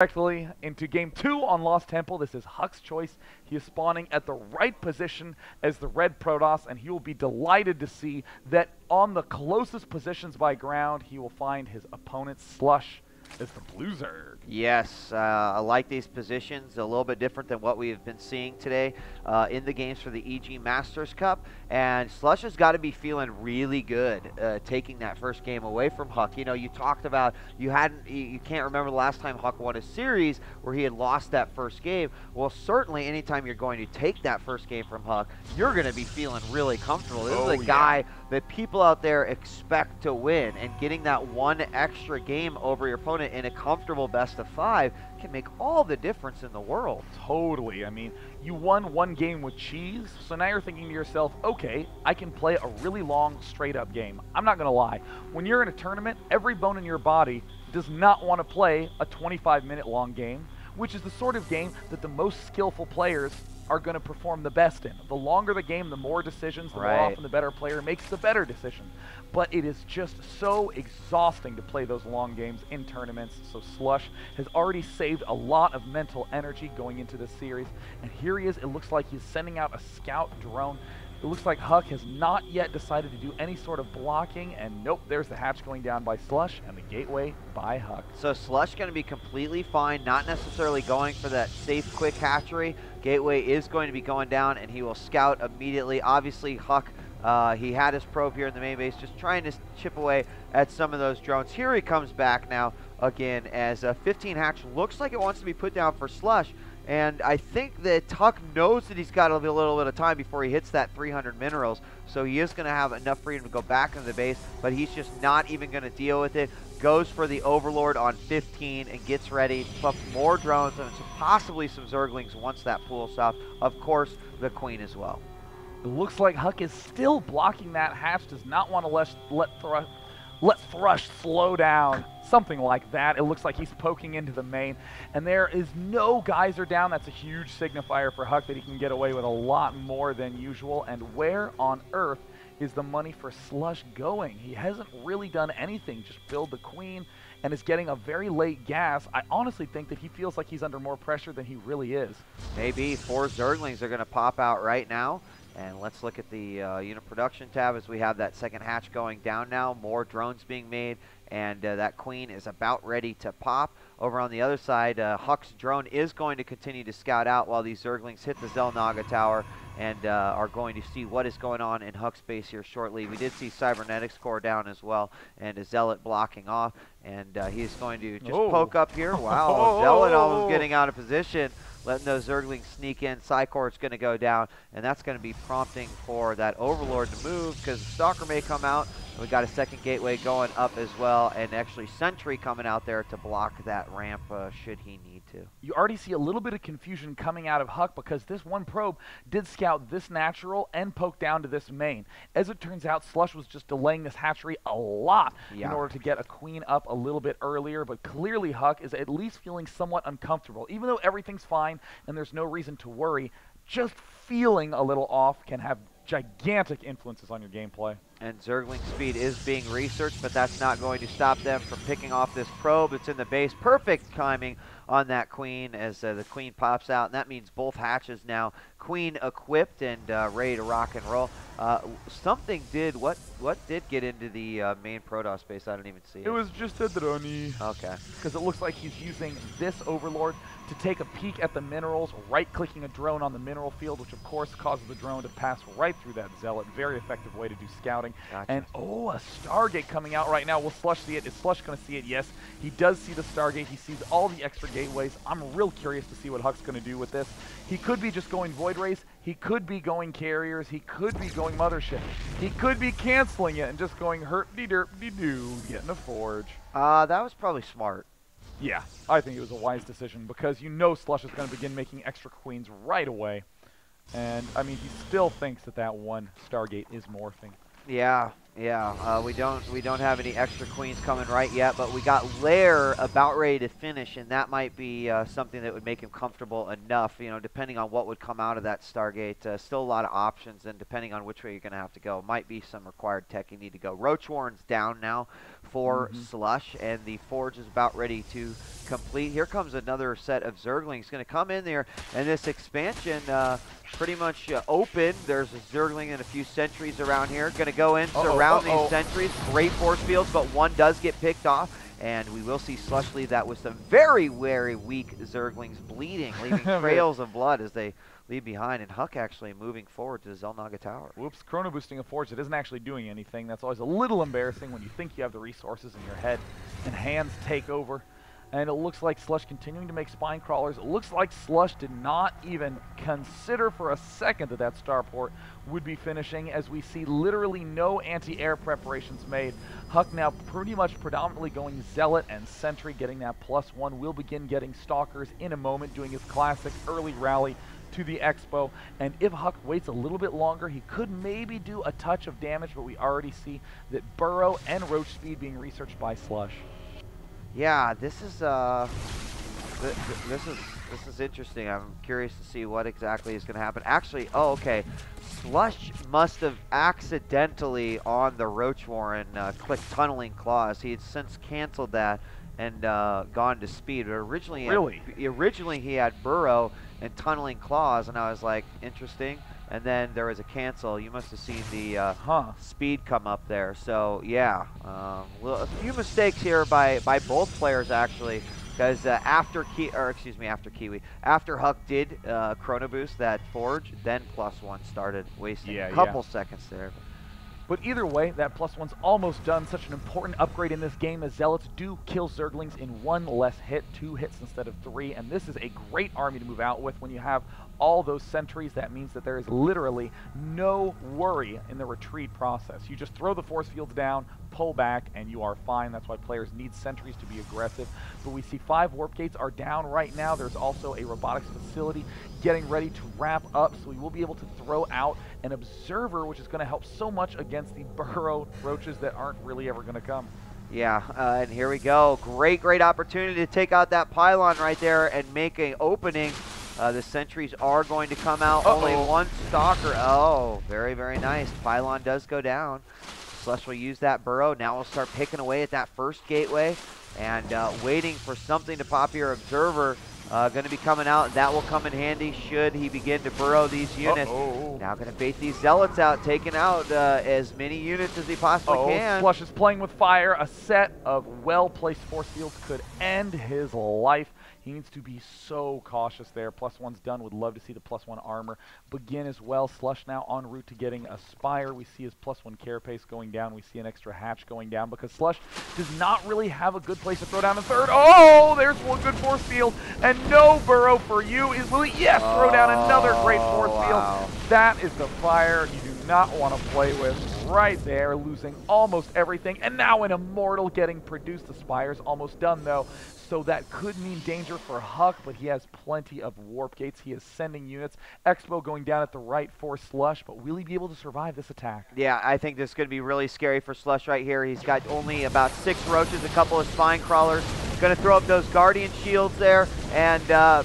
Directly into game 2 on Lost Temple. This is Huck's choice. He is spawning at the right position as the red Protoss, and he will be delighted to see that on the closest positions by ground, he will find his opponent's Slush as the blue Zerg. Yes, I like these positions, a little bit different than what we've been seeing today in the games for the EG Masters Cup. And Slush has got to be feeling really good taking that first game away from Huck. You know, you talked about you can't remember the last time Huck won a series where he had lost that first game. Well, certainly anytime you're going to take that first game from Huck, you're going to be feeling really comfortable. This is a guy that people out there expect to win, and getting that one extra game over your opponent in a comfortable best-of-5 can make all the difference in the world. Totally. I mean, you won one game with cheese, so now you're thinking to yourself, okay, I can play a really long, straight-up game. I'm not going to lie. When you're in a tournament, every bone in your body does not want to play a 25-minute long game, which is the sort of game that the most skillful players are going to perform the best in. The longer the game, the more decisions, the more often the better player makes the better decision. But it is just so exhausting to play those long games in tournaments, so Slush has already saved a lot of mental energy going into this series, and here he is. It looks like he's sending out a scout drone. It looks like Huck has not yet decided to do any sort of blocking, and nope, there's the hatch going down by Slush and the gateway by Huck. So Slush going to be completely fine, not necessarily going for that safe, quick hatchery. Gateway is going to be going down, and he will scout immediately. Obviously, Huck, he had his probe here in the main base, just trying to chip away at some of those drones. Here he comes back now again as 15 hatch looks like it wants to be put down for Slush. And I think that Huck knows that he's got a little bit of time before he hits that 300 minerals. So he is going to have enough freedom to go back into the base, but he's just not even going to deal with it. Goes for the Overlord on 15 and gets ready to pump more drones and possibly some Zerglings once that pulls off. Of course, the Queen as well. It looks like Huck is still blocking that hatch, does not want to let Thrush slow down, something like that. It looks like he's poking into the main, and there is no geyser down. That's a huge signifier for Huck that he can get away with a lot more than usual. And where on earth is the money for Slush going? He hasn't really done anything, just build the Queen, and is getting a very late gas. I honestly think that he feels like he's under more pressure than he really is. Maybe 4 Zerglings are going to pop out right now. And let's look at the unit production tab as we have that second hatch going down now. More drones being made, and that Queen is about ready to pop. Over on the other side, Huck's drone is going to continue to scout out while these Zerglings hit the Zelnaga tower and are going to see what is going on in Huck's base here shortly. We did see Cybernetics core down as well, and a Zealot blocking off, and he's going to just poke up here. Wow, Zealot almost getting out of position, letting those Zerglings sneak in. Psycore is going to go down, and that's going to be prompting for that Overlord to move because the Stalker may come out. We got a second gateway going up as well, and actually Sentry coming out there to block that ramp should he need to. You already see a little bit of confusion coming out of Huck because this one probe did scout this natural and poke down to this main. As it turns out, Slush was just delaying this hatchery a lot in order to get a Queen up a little bit earlier, but clearly Huck is at least feeling somewhat uncomfortable. Even though everything's fine and there's no reason to worry, just feeling a little off can have gigantic influences on your gameplay. And Zergling speed is being researched, but that's not going to stop them from picking off this probe. It's in the base. Perfect timing on that Queen as the Queen pops out, and that means both hatches now Queen equipped and ready to rock and roll. Something did, what did get into the main Protoss base? I don't even see it. It was just a drone. Okay. Because it looks like he's using this Overlord to take a peek at the minerals, right-clicking a drone on the mineral field, which of course causes the drone to pass right through that Zealot. Very effective way to do scouting. Gotcha. And oh, a Stargate coming out right now. Will Slush see it? Is Slush going to see it? Yes, he does see the Stargate. He sees all the extra gateways. I'm real curious to see what Huck's going to do with this. He could be just going Void Race. He could be going carriers. He could be going Mothership. He could be canceling it and just going herp-de-derp-de-doo, getting a Forge. That was probably smart. Yeah, I think it was a wise decision because you know Slush is going to begin making extra Queens right away. And, I mean, he still thinks that that one Stargate is morphing. Yeah, Yeah, we don't have any extra queens coming right yet, but we got Lair about ready to finish, and that might be something that would make him comfortable enough. You know, depending on what would come out of that Stargate. Still a lot of options, and depending on which way you're going to have to go, might be some required tech you need to go. Roach Warren's down now for Slush, and the Forge is about ready to complete. Here comes another set of Zerglings going to come in there, and this expansion pretty much open. There's a Zergling and a few sentries around here. Going to go in, surround these sentries. Great force fields, but one does get picked off. And we will see Slush leave that with some very, very weak Zerglings bleeding, leaving trails of blood as they leave behind. And Huck actually moving forward to the Zelnaga Tower. Whoops, chrono boosting a Forge that isn't actually doing anything. That's always a little embarrassing when you think you have the resources in your head and hands take over. And it looks like Slush continuing to make spine crawlers. It looks like Slush did not even consider for a second that that starport would be finishing, as we see literally no anti-air preparations made. Huck now pretty much predominantly going Zealot and Sentry, getting that +1. We'll begin getting Stalkers in a moment, doing his classic early rally to the Expo. And if Huck waits a little bit longer, he could maybe do a touch of damage, but we already see that Burrow and Roach Speed being researched by Slush. Yeah, this is interesting. I'm curious to see what exactly is going to happen. Actually, okay. Slush must have accidentally on the Roach Warren clicked Tunneling Claws. He had since canceled that and gone to Speed. But originally he had Burrow and Tunneling Claws, and I was like, interesting. And then there was a cancel. You must have seen the Speed come up there. So yeah, a few mistakes here by both players actually, because after Huck did chrono boost that Forge, then +1 started wasting a couple seconds there. But either way, that +1's almost done. Such an important upgrade in this game, as Zealots do kill Zerglings in 1 less hit, 2 hits instead of 3, and this is a great army to move out with. When you have all those sentries, that means that there is literally no worry in the retreat process. You just throw the force fields down, pull back, and you are fine. That's why players need sentries to be aggressive. But we see 5 warp gates are down right now. There's also a robotics facility getting ready to wrap up, so we will be able to throw out an observer, which is going to help so much against the burrow roaches that aren't really ever going to come. Yeah, and here we go. Great opportunity to take out that pylon right there and make an opening. The sentries are going to come out. Only one stalker. Oh, very, very nice. Pylon does go down. Slush will use that burrow. Now we'll start picking away at that first gateway and waiting for something to pop here. Observer going to be coming out. That will come in handy should he begin to burrow these units. Now going to bait these Zealots out, taking out as many units as he possibly can. Slush is playing with fire. A set of well-placed force fields could end his life. He needs to be so cautious there. +1's done. Would love to see the +1 armor begin as well. Slush now en route to getting a Spire. We see his +1 carapace going down. We see an extra hatch going down because Slush does not really have a good place to throw down a third. Oh, there's one good force field. And no burrow for you. Will he? Yes, throw down another great force field. That is the fire you do not want to play with right there, losing almost everything. And now an Immortal getting produced. The Spire's almost done, though. So that could mean danger for Huck, but he has plenty of warp gates. He is sending units. Expo going down at the right for Slush, but will he be able to survive this attack? Yeah, I think this is going to be really scary for Slush right here. He's got only about 6 roaches, a couple of spine crawlers. Going to throw up those Guardian shields there and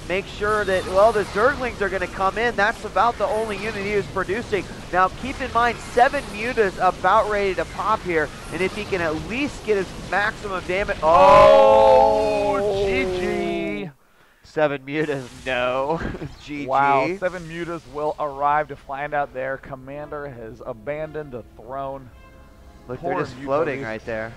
make sure that, well, the Zerglings are going to come in. That's about the only unit he is producing. Now, keep in mind, 7 mutas about ready to pop here, and if he can at least get his maximum damage. GG. 7 mutas, no. GG. Wow, 7 mutas will arrive to find out their commander has abandoned the throne. Look, they're just floating right there.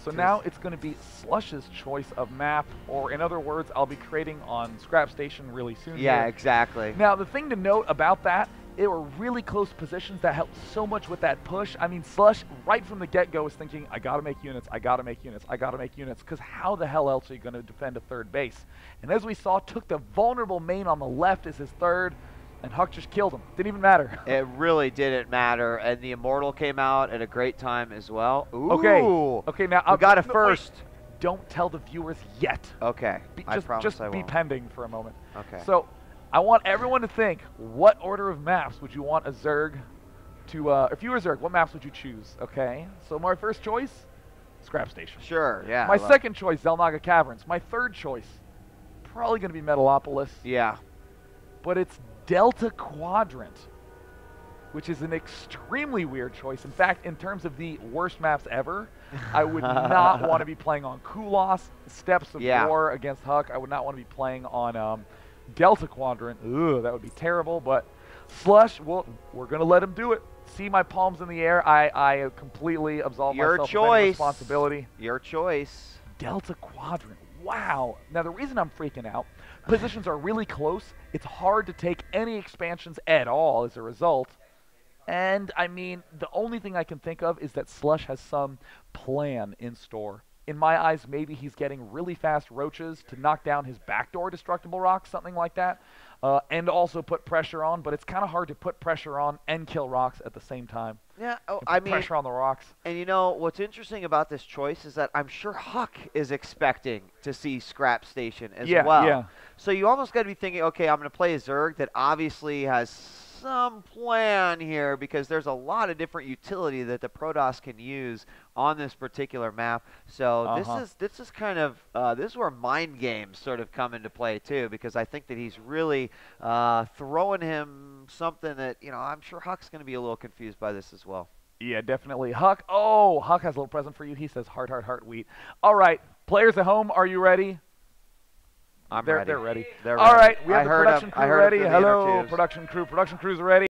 So now it's going to be Slush's choice of map, or in other words, I'll be creating on Scrap Station really soon. Yeah, exactly. Now, the thing to note about that, they were really close positions that helped so much with that push. I mean, Slush, right from the get-go, was thinking, I got to make units, I got to make units, I got to make units, because how the hell else are you going to defend a third base? And as we saw, took the vulnerable main on the left as his third, and Huck just killed him. Didn't even matter. It really didn't matter, and the Immortal came out at a great time as well. Ooh. Okay, now we got a first. Wait. Don't tell the viewers yet. Okay, I promise I won't. Just be pending for a moment. Okay. So, I want everyone to think, what order of maps would you want a Zerg to, if you were Zerg, what maps would you choose? Okay, so my first choice, Scrap Station. Sure, yeah. My second choice, Zelnaga Caverns. My third choice, probably going to be Metalopolis. Yeah. But it's Delta Quadrant, which is an extremely weird choice. In fact, in terms of the worst maps ever, I would not want to be playing on Kulos, Steps of War against Huck. I would not want to be playing on Delta Quadrant. Ugh, that would be terrible. But Slush, well, we're going to let him do it. See my palms in the air. I completely absolve myself of any responsibility. Your choice. Delta Quadrant. Wow. Now, the reason I'm freaking out, positions are really close. It's hard to take any expansions at all as a result. And, I mean, the only thing I can think of is that Slush has some plan in store. In my eyes, maybe he's getting really fast roaches to knock down his backdoor destructible rocks, something like that, and also put pressure on, but it's kind of hard to put pressure on and kill rocks at the same time. Yeah, I mean, pressure on the rocks. And you know, what's interesting about this choice is that I'm sure Huck is expecting to see Scrap Station as well. Yeah. So you almost got to be thinking, okay, I'm going to play a Zerg that obviously has some plan here because there's a lot of different utility that the Protoss can use on this particular map. So this is kind of this is where mind games sort of come into play too, because I think that he's really throwing him something that, you know, I'm sure Huck's going to be a little confused by this as well. Yeah, definitely. Huck. Oh, Huck has a little present for you. He says heart, heart, heart, wheat. All right, players at home, are you ready? I'm ready. They're ready. They're All ready. right, we have the production crew ready. Hello, production crew. Production crew's ready.